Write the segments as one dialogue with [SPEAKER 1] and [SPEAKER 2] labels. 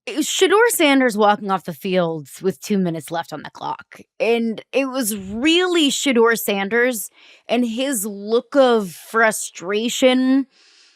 [SPEAKER 1] It was Shedeur Sanders walking off the field with 2 minutes left on the clock, and it was really Shedeur Sanders and his look of frustration,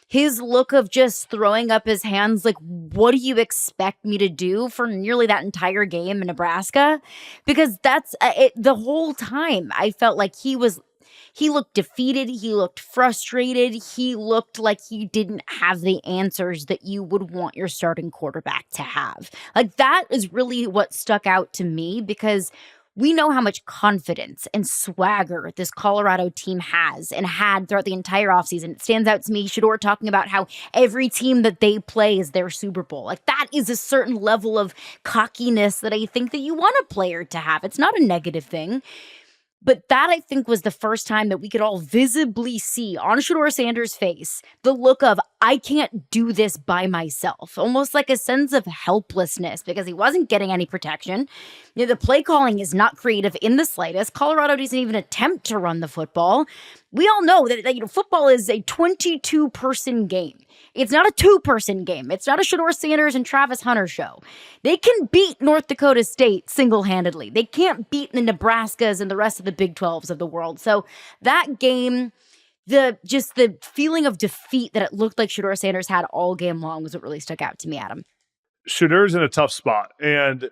[SPEAKER 1] his look of just throwing up his hands like, "What do you expect me to do?" for nearly that entire game in Nebraska? Because that's, it the whole time, I felt like he looked defeated, he looked frustrated, he looked like he didn't have the answers that you would want your starting quarterback to have. Like, that is really what stuck out to me because we know how much confidence and swagger this Colorado team has and had throughout the entire offseason. It stands out to me, Shador talking about how every team that they play is their Super Bowl. Like, that is a certain level of cockiness that I think that you want a player to have. It's not a negative thing. But that, I think, was the first time that we could all visibly see on Shedeur Sanders' face the look of, I can't do this by myself. Almost like a sense of helplessness because he wasn't getting any protection. The play calling is not creative in the slightest. Colorado doesn't even attempt to run the football. We all know that football is a 22-person game. It's not a 2-person game. It's not a Shedeur Sanders and Travis Hunter show. They can beat North Dakota State single-handedly. They can't beat the Nebraskas and the rest of the Big 12s of the world. So that game, the feeling of defeat that it looked like Shedeur Sanders had all game long was what really stuck out to me, Adam.
[SPEAKER 2] Shedeur's in a tough spot, and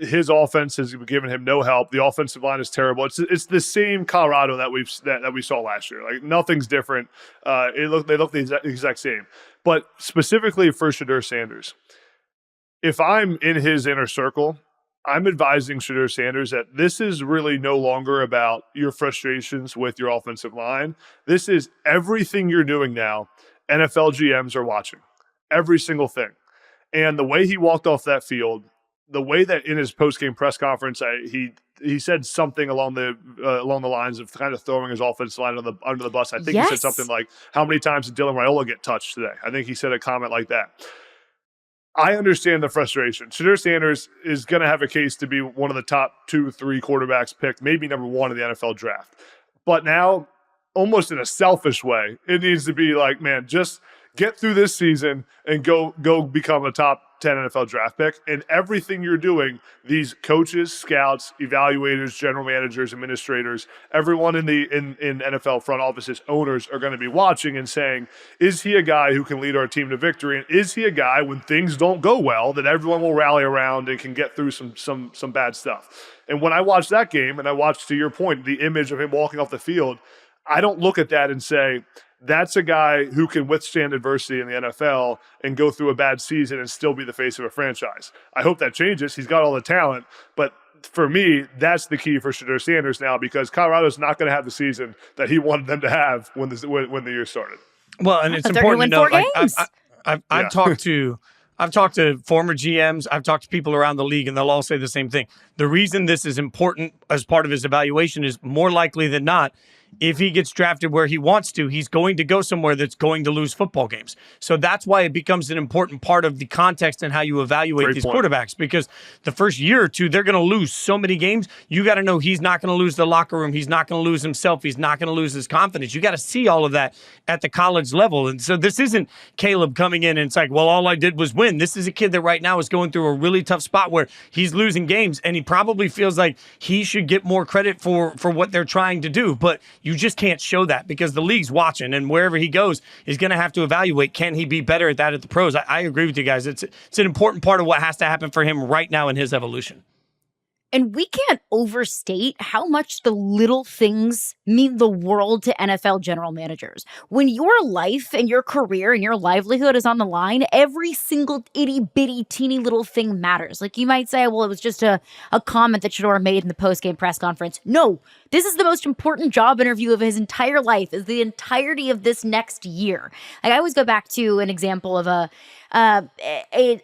[SPEAKER 2] his offense has given him no help. The offensive line is terrible. It's the same Colorado that we saw last year. Like, nothing's different. They look the exact same. But specifically for Shedeur Sanders, if I'm in his inner circle, I'm advising Shedeur Sanders that this is really no longer about your frustrations with your offensive line. This is everything you're doing now. NFL GMs are watching every single thing. And the way he walked off that field, the way that in his post-game press conference, he said something along the lines of kind of throwing his offensive line under the bus. I think He said something like, "How many times did Dylan Raiola get touched today?" I think he said a comment like that. I understand the frustration. Shedeur Sanders is going to have a case to be one of the top 2-3 quarterbacks picked, maybe number 1 in the NFL draft. But now, almost in a selfish way, it needs to be like, man, just get through this season and go become a top 10 NFL draft pick. And everything you're doing, these coaches, scouts, evaluators, general managers, administrators, everyone in NFL front offices, owners are going to be watching and saying, is he a guy who can lead our team to victory? And is he a guy when things don't go well that everyone will rally around and can get through some bad stuff? And when I watched that game, and I watched, to your point, the image of him walking off the field, I don't look at that and say, that's a guy who can withstand adversity in the NFL and go through a bad season and still be the face of a franchise. I hope that changes. He's got all the talent. But for me, that's the key for Shedeur Sanders now, because Colorado's not going to have the season that he wanted them to have when the year started.
[SPEAKER 3] Well, and it's important to know, I've talked to former GMs. I've talked to people around the league, and they'll all say the same thing. The reason this is important as part of his evaluation is more likely than not, if he gets drafted where he wants to, he's going to go somewhere that's going to lose football games. So that's why it becomes an important part of the context and how you evaluate these quarterbacks, because the first year or two, they're going to lose so many games. You got to know he's not going to lose the locker room. He's not going to lose himself. He's not going to lose his confidence. You got to see all of that at the college level. And so this isn't Caleb coming in and it's like, well, all I did was win. This is a kid that right now is going through a really tough spot where he's losing games, and he probably feels like he should get more credit for what they're trying to do. But you just can't show that because the league's watching, and wherever he goes, he's going to have to evaluate, can he be better at that at the pros? I agree with you guys. It's an important part of what has to happen for him right now in his evolution.
[SPEAKER 1] And we can't overstate how much the little things mean the world to NFL general managers. When your life and your career and your livelihood is on the line, every single itty-bitty, teeny little thing matters. Like, you might say, well, it was just a comment that Shedeur made in the post-game press conference. No, this is the most important job interview of his entire life, is the entirety of this next year. Like, I always go back to an example of a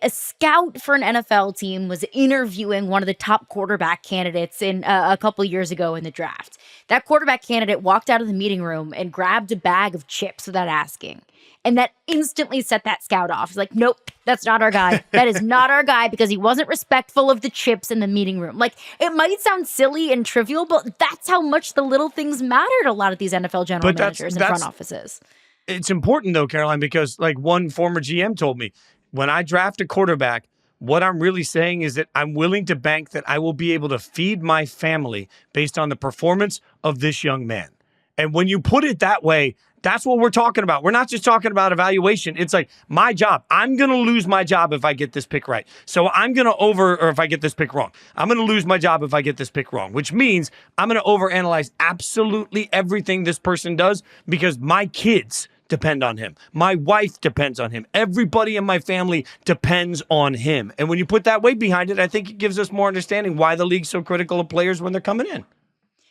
[SPEAKER 1] scout for an NFL team was interviewing one of the top quarterback candidates in a couple years ago in the draft. That quarterback candidate walked out of the meeting room and grabbed a bag of chips without asking. And that instantly set that scout off. He's like, nope, that's not our guy. That is not our guy, because he wasn't respectful of the chips in the meeting room. Like, it might sound silly and trivial, but that's how much the little things matter to a lot of these NFL general managers and front offices.
[SPEAKER 3] It's important, though, Caroline, because like one former GM told me, when I draft a quarterback, What I'm really saying is that I'm willing to bank that I will be able to feed my family based on the performance of this young man. And when you put it that way, that's what we're talking about. We're not just talking about evaluation. It's like my job. I'm going to lose my job if I get this pick right. So I'm going to or if I get this pick wrong. I'm going to lose my job if I get this pick wrong, which means I'm going to overanalyze absolutely everything this person does because my kids depend on him. My wife depends on him. Everybody in my family depends on him. And when you put that weight behind it, I think it gives us more understanding why the league's so critical of players when they're coming in.